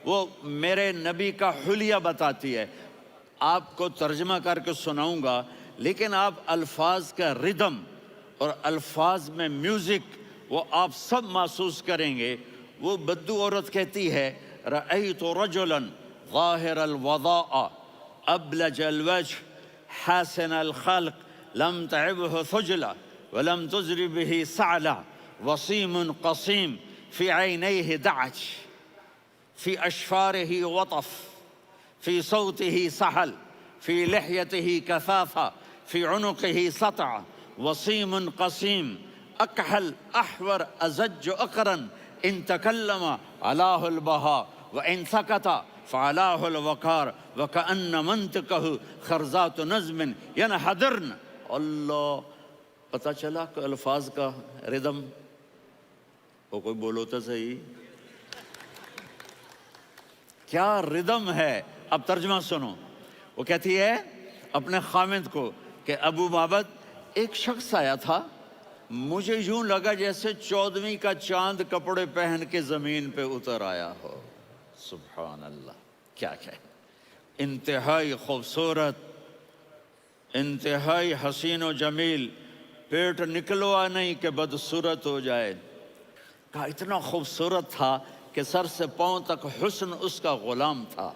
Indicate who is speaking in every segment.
Speaker 1: وہ میرے نبی کا حلیہ بتاتی ہے. آپ کو ترجمہ کر کے سناؤں گا، لیکن آپ الفاظ کا ردم اور الفاظ میں میوزک وہ آپ سب محسوس کریں گے. وہ بدو عورت کہتی ہے رأیت رجلا ظاہر الوضاء ابلج الوجه حاسن الخلق لم تعبه ثجلة ولم تزر به سعلة وصيم قصيم في عينيه دعج في أشفاره وطف في صوته سحل في لحيته كثافة في عنقه سطع وصيم قصيم أكحل أحور أزج أقرن إن تكلم علاه البهاء وإن سكت فعلاه الوقار وكأن منطقه خرزات نظم ينحدرن. اللہ، پتہ چلا کہ الفاظ کا ردم. وہ کوئی بولو تو صحیح، کیا ردم ہے. اب ترجمہ سنو. وہ کہتی ہے اپنے خامد کو کہ ابو معبد، ایک شخص آیا تھا، مجھے یوں لگا جیسے 14ویں کا چاند کپڑے پہن کے زمین پہ اتر آیا ہو. سبحان اللہ، کیا ہے، انتہائی خوبصورت، انتہائی حسین و جمیل، پیٹ نکلوا نہیں کہ بدصورت ہو جائے. کہا اتنا خوبصورت تھا کہ سر سے پاؤں تک حسن اس کا غلام تھا،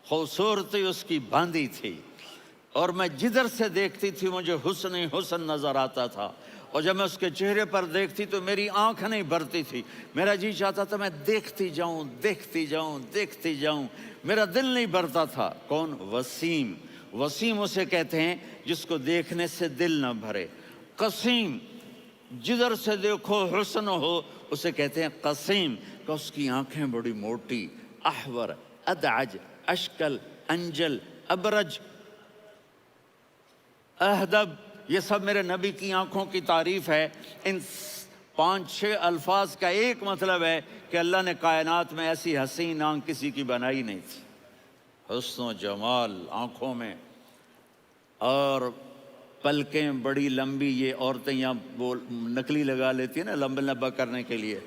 Speaker 1: خوبصورتی اس کی باندھی تھی، اور میں جدھر سے دیکھتی تھی مجھے حسن ہی حسن نظر آتا تھا. اور جب میں اس کے چہرے پر دیکھتی تو میری آنکھ نہیں بھرتی تھی، میرا جی چاہتا تھا میں دیکھتی جاؤں دیکھتی جاؤں دیکھتی جاؤں، میرا دل نہیں بھرتا تھا. کون؟ وسیم. وسیم اسے کہتے ہیں جس کو دیکھنے سے دل نہ بھرے. قسیم، جدھر سے دیکھو حسن ہو، اسے کہتے ہیں قسیم، کہ اس کی آنکھیں بڑی موٹی. احور، ادعج، اشکل، انجل، ابرج، اہدب، یہ سب میرے نبی کی آنکھوں کی تعریف ہے. ان 5-6 الفاظ کا ایک مطلب ہے کہ اللہ نے کائنات میں ایسی حسین آنکھ کسی کی بنائی نہیں تھی. حسن و جمال آنکھوں میں، اور پلکیں بڑی لمبی. یہ عورتیں یہاں نکلی لگا لیتی ہیں نا لمبا لمبا کرنے کے لیے،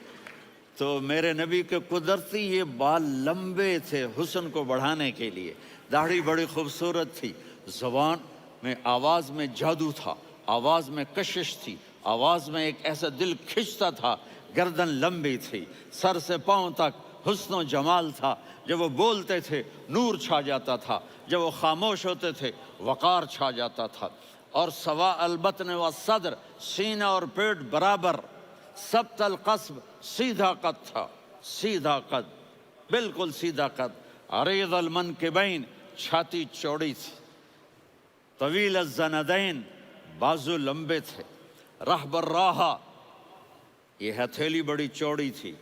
Speaker 1: تو میرے نبی کے قدرتی یہ بال لمبے تھے حسن کو بڑھانے کے لیے. داڑھی بڑی خوبصورت تھی. زبان میں، آواز میں جادو تھا، آواز میں کشش تھی، آواز میں ایک ایسا دل کھنچتا تھا. گردن لمبی تھی، سر سے پاؤں تک حسن و جمال تھا. جب وہ بولتے تھے نور چھا جاتا تھا، جب وہ خاموش ہوتے تھے وقار چھا جاتا تھا. اور سوا البطن و صدر، سینہ اور پیٹ برابر. سبت القصب، سیدھا قد تھا، سیدھا قد، بالکل سیدھا قد. عریض المنکبین، چھاتی چوڑی تھی. طویل الزندین، بازو لمبے تھے. رحب الراحہ، یہ ہتھیلی بڑی چوڑی تھی.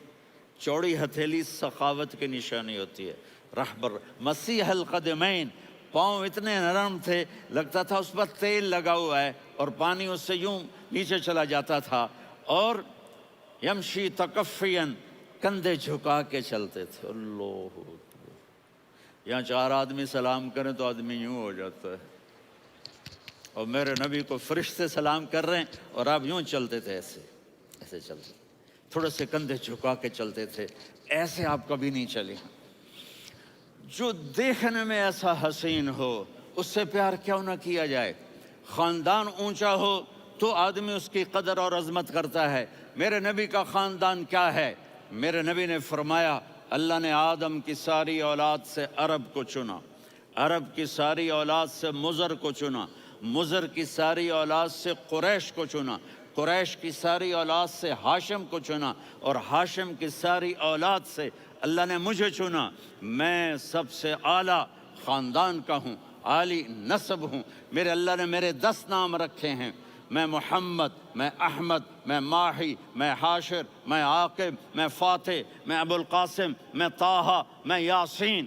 Speaker 1: چوڑی ہتھیلی سخاوت کی نشانی ہوتی ہے. رحب مسیح القدمین، پاؤں اتنے نرم تھے لگتا تھا اس پر تیل لگا ہوا ہے اور پانی اس سے یوں نیچے چلا جاتا تھا. اور یمشی تکفین، کندھے جھکا کے چلتے تھے. اللہ، یہاں 4 آدمی سلام کریں تو آدمی یوں ہو جاتا ہے. اور میرے نبی کو فرشتے سلام کر رہے ہیں اور آپ یوں چلتے تھے، ایسے ایسے چلتے، تھوڑے سے کندھے جھکا کے چلتے تھے. ایسے آپ کبھی نہیں چلے. جو دیکھنے میں ایسا حسین ہو اس سے پیار کیوں نہ کیا جائے. خاندان اونچا ہو تو آدمی اس کی قدر اور عظمت کرتا ہے. میرے نبی کا خاندان کیا ہے؟ میرے نبی نے فرمایا اللہ نے آدم کی ساری اولاد سے عرب کو چنا، عرب کی ساری اولاد سے مضر کو چنا، مضر کی ساری اولاد سے قریش کو چنا، قریش کی ساری اولاد سے ہاشم کو چنا، اور ہاشم کی ساری اولاد سے اللہ نے مجھے چنا. میں سب سے اعلیٰ خاندان کا ہوں، عالی نسب ہوں. میرے اللہ نے میرے 10 نام رکھے ہیں. میں محمد، میں احمد، میں ماہی، میں حاشر، میں عاقب، میں فاتح، میں ابو القاسم، میں طٰہٰ، میں یاسین.